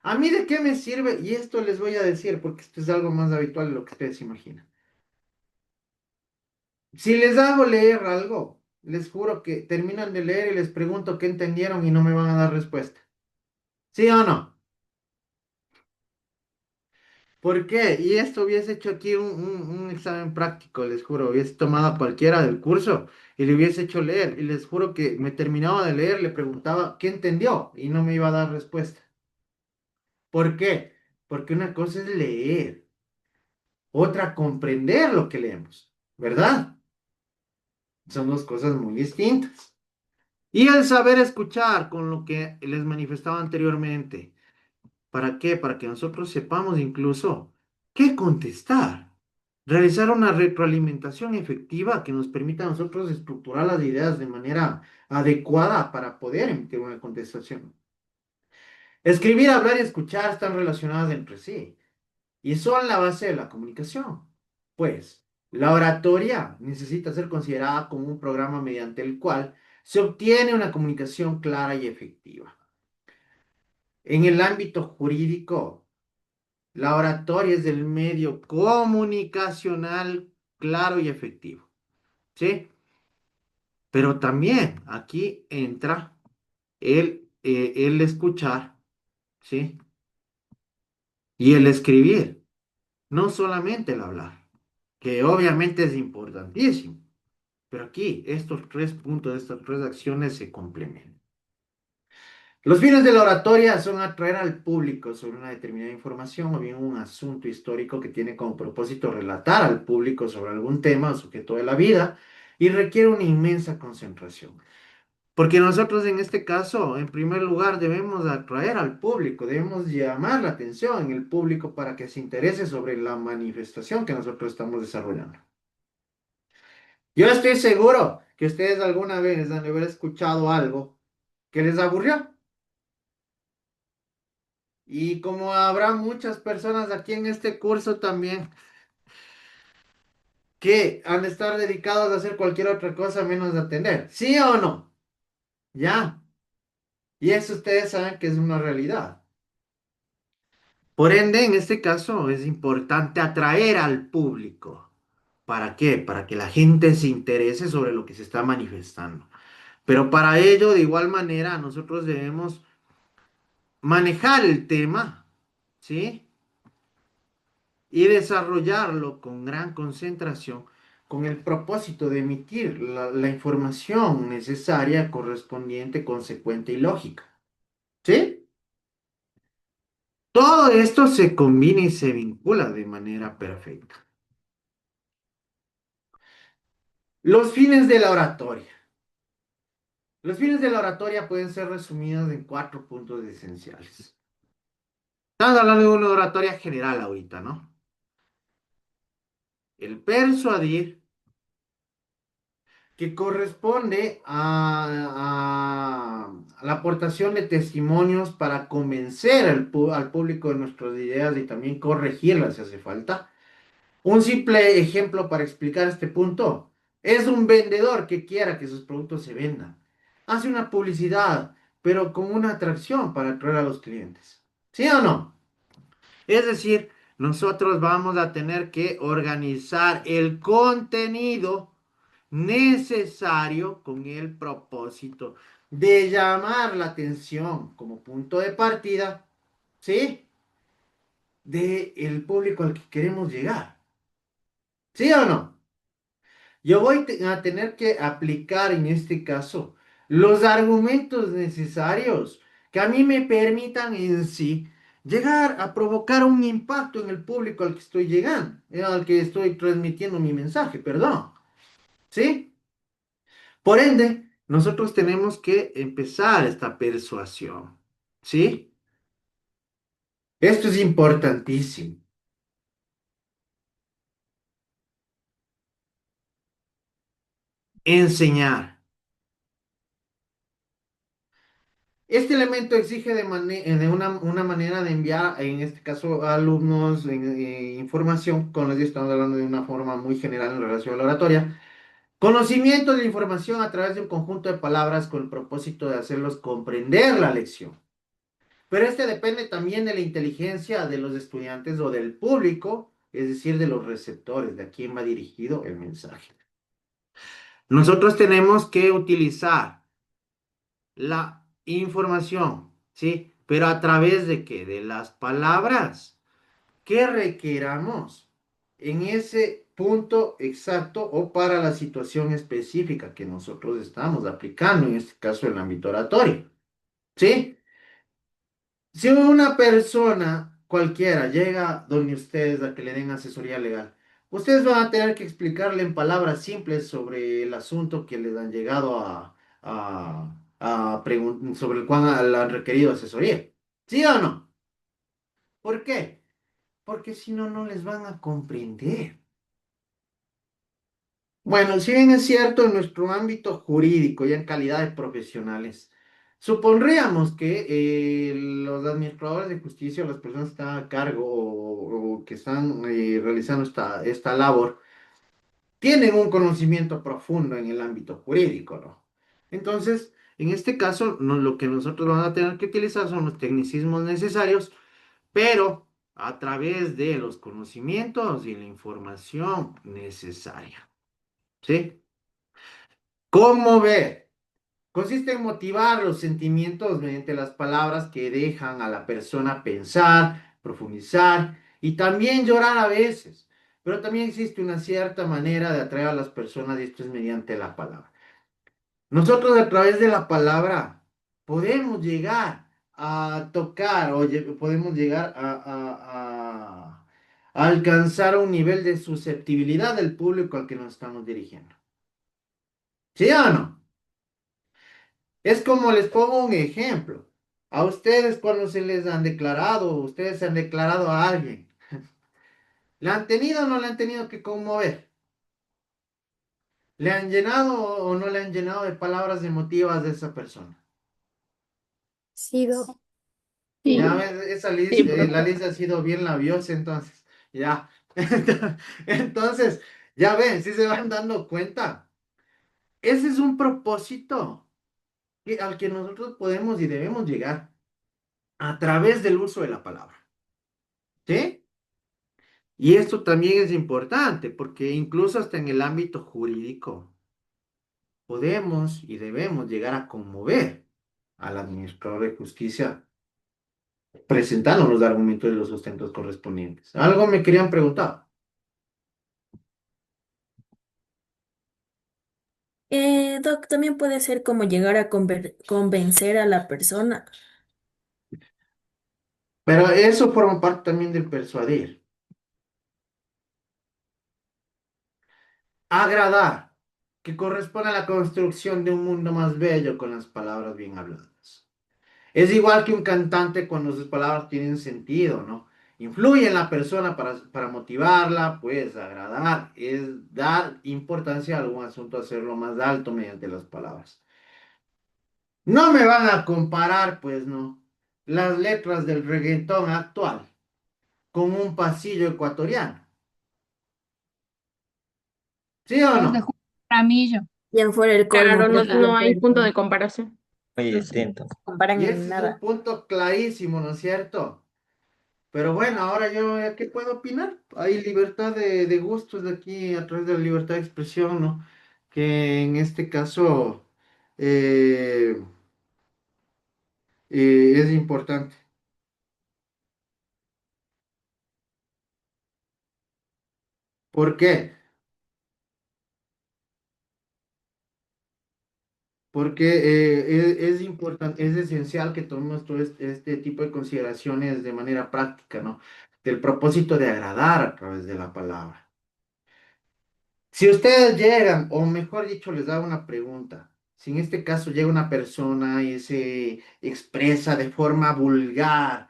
¿A mí de qué me sirve? Y esto les voy a decir porque esto es algo más habitual de lo que ustedes imaginan. Si les hago leer algo, les juro que terminan de leer y les pregunto qué entendieron y no me van a dar respuesta. ¿Sí o no? ¿Por qué? Y esto hubiese hecho aquí un examen práctico, les juro. Hubiese tomado a cualquiera del curso y le hubiese hecho leer. Y les juro que me terminaba de leer, le preguntaba qué entendió y no me iba a dar respuesta. ¿Por qué? Porque una cosa es leer, otra comprender lo que leemos, ¿verdad? Son dos cosas muy distintas. Y el saber escuchar con lo que les manifestaba anteriormente. ¿Para qué? Para que nosotros sepamos incluso qué contestar. Realizar una retroalimentación efectiva que nos permita a nosotros estructurar las ideas de manera adecuada para poder emitir una contestación. Escribir, hablar y escuchar están relacionadas entre sí y son la base de la comunicación. Pues, la oratoria necesita ser considerada como un programa mediante el cual se obtiene una comunicación clara y efectiva. En el ámbito jurídico, la oratoria es el medio comunicacional claro y efectivo, ¿sí? Pero también aquí entra el escuchar, ¿sí? Y el escribir, no solamente el hablar, que obviamente es importantísimo, pero aquí estos tres puntos, estas tres acciones se complementan. Los fines de la oratoria son atraer al público sobre una determinada información o bien un asunto histórico que tiene como propósito relatar al público sobre algún tema o sujeto de la vida y requiere una inmensa concentración. Porque nosotros en este caso, en primer lugar, debemos atraer al público, debemos llamar la atención en el público para que se interese sobre la manifestación que nosotros estamos desarrollando. Yo estoy seguro que ustedes alguna vez han de haber escuchado algo que les aburrió. Y como habrá muchas personas aquí en este curso también que han de estar dedicados a hacer cualquier otra cosa menos de atender. ¿Sí o no? Ya. Y eso ustedes saben que es una realidad. Por ende, en este caso es importante atraer al público. ¿Para qué? Para que la gente se interese sobre lo que se está manifestando. Pero para ello, de igual manera, nosotros debemos manejar el tema, ¿sí? Y desarrollarlo con gran concentración con el propósito de emitir la información necesaria, correspondiente, consecuente y lógica. ¿Sí? Todo esto se combina y se vincula de manera perfecta. Los fines de la oratoria. Los fines de la oratoria pueden ser resumidos en cuatro puntos esenciales. Estamos hablando de una oratoria general ahorita, ¿no? El persuadir, que corresponde a la aportación de testimonios para convencer al público de nuestras ideas y también corregirlas si hace falta. Un simple ejemplo para explicar este punto es un vendedor que quiera que sus productos se vendan. Hace una publicidad, pero con una atracción para atraer a los clientes. ¿Sí o no? Es decir, nosotros vamos a tener que organizar el contenido necesario con el propósito de llamar la atención como punto de partida, ¿sí? Del público al que queremos llegar. ¿Sí o no? Yo voy a tener que aplicar en este caso los argumentos necesarios que a mí me permitan en sí llegar a provocar un impacto en el público al que estoy llegando, al que estoy transmitiendo mi mensaje, perdón. ¿Sí? Por ende, nosotros tenemos que empezar esta persuasión. ¿Sí? Esto es importantísimo. Enseñar. Este elemento exige de una manera de enviar, en este caso, a alumnos información, con los que estamos hablando de una forma muy general en relación a la oratoria. Conocimiento de la información a través de un conjunto de palabras con el propósito de hacerlos comprender la lección. Pero este depende también de la inteligencia de los estudiantes o del público, es decir, de los receptores, de a quién va dirigido el mensaje. Nosotros tenemos que utilizar la información, ¿sí? Pero a través de qué? De las palabras que requeramos en ese punto exacto o para la situación específica que nosotros estamos aplicando, en este caso el ámbito oratorio, ¿sí? Si una persona cualquiera llega donde ustedes a que le den asesoría legal, ustedes van a tener que explicarle en palabras simples sobre el asunto que les han llegado sobre el cual le han requerido asesoría. ¿Sí o no? ¿Por qué? Porque si no, no les van a comprender. Bueno, si bien es cierto, en nuestro ámbito jurídico y en calidad de profesionales, supondríamos que los administradores de justicia o las personas que están a cargo o que están realizando esta labor tienen un conocimiento profundo en el ámbito jurídico, ¿no? Entonces, en este caso, lo que nosotros vamos a tener que utilizar son los tecnicismos necesarios, pero a través de los conocimientos y la información necesaria. ¿Sí? Conmover. Consiste en motivar los sentimientos mediante las palabras que dejan a la persona pensar, profundizar y también llorar a veces. Pero también existe una cierta manera de atraer a las personas y esto es mediante la palabra. Nosotros a través de la palabra podemos llegar a tocar o podemos llegar a alcanzar un nivel de susceptibilidad del público al que nos estamos dirigiendo. ¿Sí o no? Es como les pongo un ejemplo. A ustedes cuando se les han declarado, ustedes se han declarado a alguien, ¿le han tenido o no le han tenido que conmover? ¿Le han llenado o no le han llenado de palabras emotivas de esa persona? Sí, Doc. Ya Sí. ves, Sí, la profe. lista ha sido bien labiosa entonces. Ya. Entonces, ya ven, si se van dando cuenta. Ese es un propósito al que nosotros podemos y debemos llegar a través del uso de la palabra. ¿Sí? Y esto también es importante porque incluso hasta en el ámbito jurídico podemos y debemos llegar a conmover al administrador de justicia presentando los argumentos y los sustentos correspondientes. Algo me querían preguntar. Doc, también puede ser como llegar a convencer a la persona. Pero eso forma parte también del persuadir. Agradar, que corresponde a la construcción de un mundo más bello con las palabras bien habladas. Es igual que un cantante cuando sus palabras tienen sentido, ¿no? Influye en la persona para motivarla, pues agradar es dar importancia a algún asunto, hacerlo más alto mediante las palabras. No me van a comparar, pues no, las letras del reggaetón actual con un pasillo ecuatoriano. ¿Sí o Los de no? Julio Jaramillo. Ya fuera el colmo, Claro, no, pues, no hay punto de pero comparación. Oye, no se atento. comparan Y en ese es un nada. punto clarísimo, ¿no es cierto? Pero bueno, ahora yo, ¿qué puedo opinar? Hay libertad de gustos de aquí a través de la libertad de expresión, ¿no? Que en este caso eh, es importante. ¿Por qué? Porque es importante, es esencial que tomemos todo este tipo de consideraciones de manera práctica, ¿no? Del propósito de agradar a través de la palabra. Si ustedes llegan, o mejor dicho, les hago una pregunta. Si en este caso llega una persona y se expresa de forma vulgar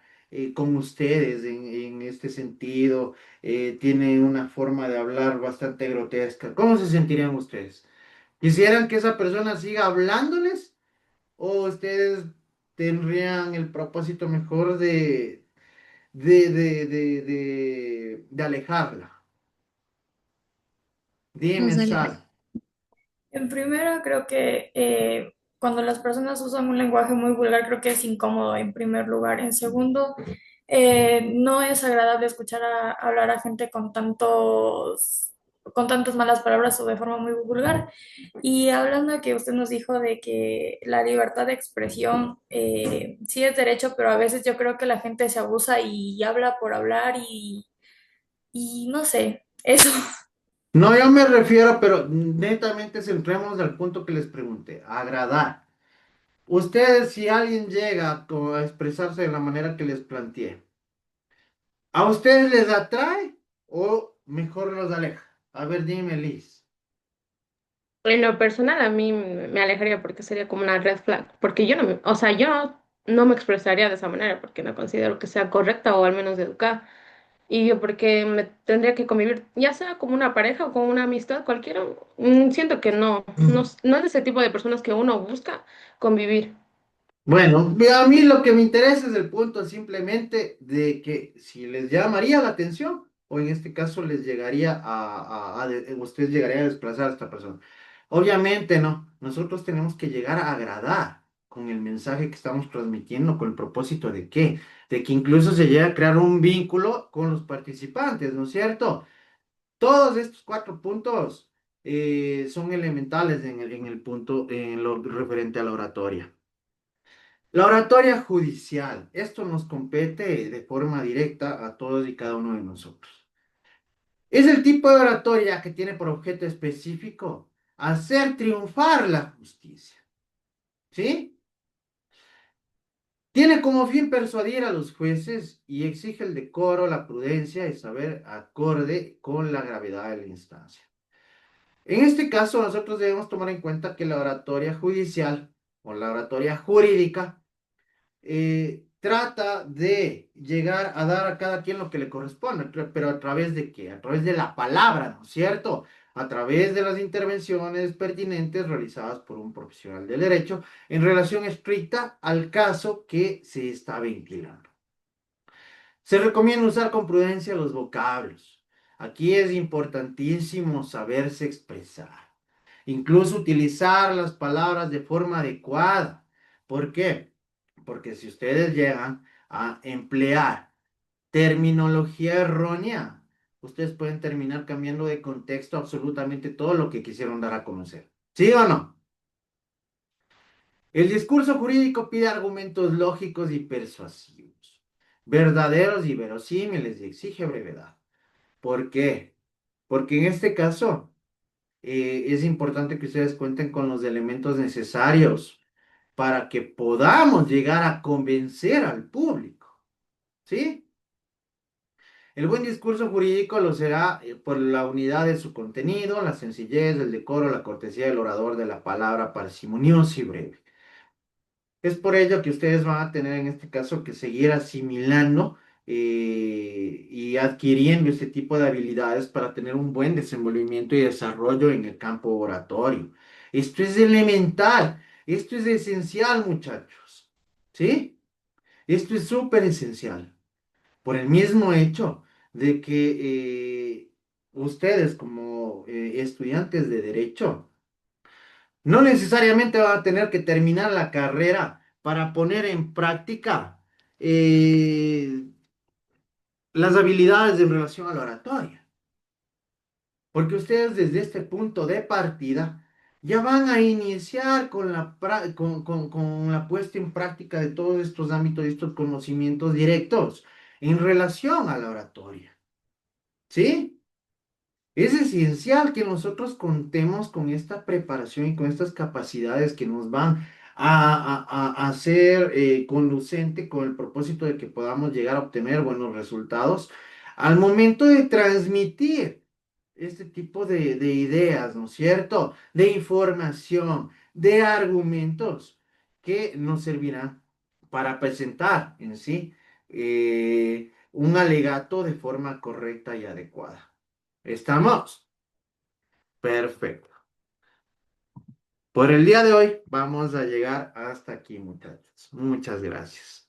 con ustedes en este sentido, tiene una forma de hablar bastante grotesca, ¿cómo se sentirían ustedes? ¿Quisieran que esa persona siga hablándoles o ustedes tendrían el propósito mejor de alejarla? Dime, Nos aleja. Sal. En primera, creo que cuando las personas usan un lenguaje muy vulgar, creo que es incómodo en primer lugar. En segundo, no es agradable escuchar hablar a gente con tantas malas palabras o de forma muy vulgar. Y hablando de que usted nos dijo de que la libertad de expresión sí es derecho, pero a veces yo creo que la gente se abusa y habla por hablar y no sé, eso. No, yo me refiero, pero netamente centremos al punto que les pregunté, agradar. Ustedes, si alguien llega a expresarse de la manera que les planteé, ¿a ustedes les atrae o mejor los aleja? A ver, dime, Liz. En lo personal, a mí me alejaría porque sería como una red flag, porque yo no me, o sea, yo no me expresaría de esa manera porque no considero que sea correcta o al menos educada. Y yo porque me tendría que convivir, ya sea como una pareja o con una amistad cualquiera, siento que no es ese tipo de personas que uno busca convivir. Bueno, a mí lo que me interesa es el punto simplemente de que si les llamaría la atención o en este caso les llegaría ustedes llegarían a desplazar a esta persona. Obviamente no, nosotros tenemos que llegar a agradar con el mensaje que estamos transmitiendo, con el propósito de qué, de que incluso se llegue a crear un vínculo con los participantes, ¿no es cierto? Todos estos cuatro puntos son elementales en el punto, en lo referente a la oratoria. La oratoria judicial, esto nos compete de forma directa a todos y cada uno de nosotros. Es el tipo de oratoria que tiene por objeto específico hacer triunfar la justicia, ¿sí? Tiene como fin persuadir a los jueces y exige el decoro, la prudencia y saber acorde con la gravedad de la instancia. En este caso, nosotros debemos tomar en cuenta que la oratoria judicial o la oratoria jurídica trata de llegar a dar a cada quien lo que le corresponde, pero ¿a través de qué? A través de la palabra, ¿no es cierto? A través de las intervenciones pertinentes realizadas por un profesional del derecho en relación estricta al caso que se está ventilando. Se recomienda usar con prudencia los vocablos. Aquí es importantísimo saberse expresar, incluso utilizar las palabras de forma adecuada. ¿Por qué? Porque si ustedes llegan a emplear terminología errónea, ustedes pueden terminar cambiando de contexto absolutamente todo lo que quisieron dar a conocer. ¿Sí o no? El discurso jurídico pide argumentos lógicos y persuasivos, verdaderos y verosímiles y exige brevedad. ¿Por qué? Porque en este caso es importante que ustedes cuenten con los elementos necesarios para que podamos llegar a convencer al público, ¿sí? El buen discurso jurídico lo será por la unidad de su contenido, la sencillez, el decoro, la cortesía del orador de la palabra parsimoniosa y breve. Es por ello que ustedes van a tener en este caso que seguir asimilando y adquiriendo este tipo de habilidades para tener un buen desenvolvimiento y desarrollo en el campo oratorio. Esto es elemental, esto es esencial, muchachos. ¿Sí? Esto es súper esencial. Por el mismo hecho de que ustedes como estudiantes de derecho, no necesariamente van a tener que terminar la carrera para poner en práctica eh, las habilidades en relación a la oratoria. Porque ustedes desde este punto de partida ya van a iniciar con con la puesta en práctica de todos estos ámbitos y estos conocimientos directos en relación a la oratoria. ¿Sí? Es esencial que nosotros contemos con esta preparación y con estas capacidades que nos van a hacer conducente con el propósito de que podamos llegar a obtener buenos resultados al momento de transmitir este tipo de ideas, ¿no es cierto? De información, de argumentos que nos servirán para presentar en sí un alegato de forma correcta y adecuada. ¿Estamos? Perfecto. Por el día de hoy vamos a llegar hasta aquí, muchachos. Muchas gracias.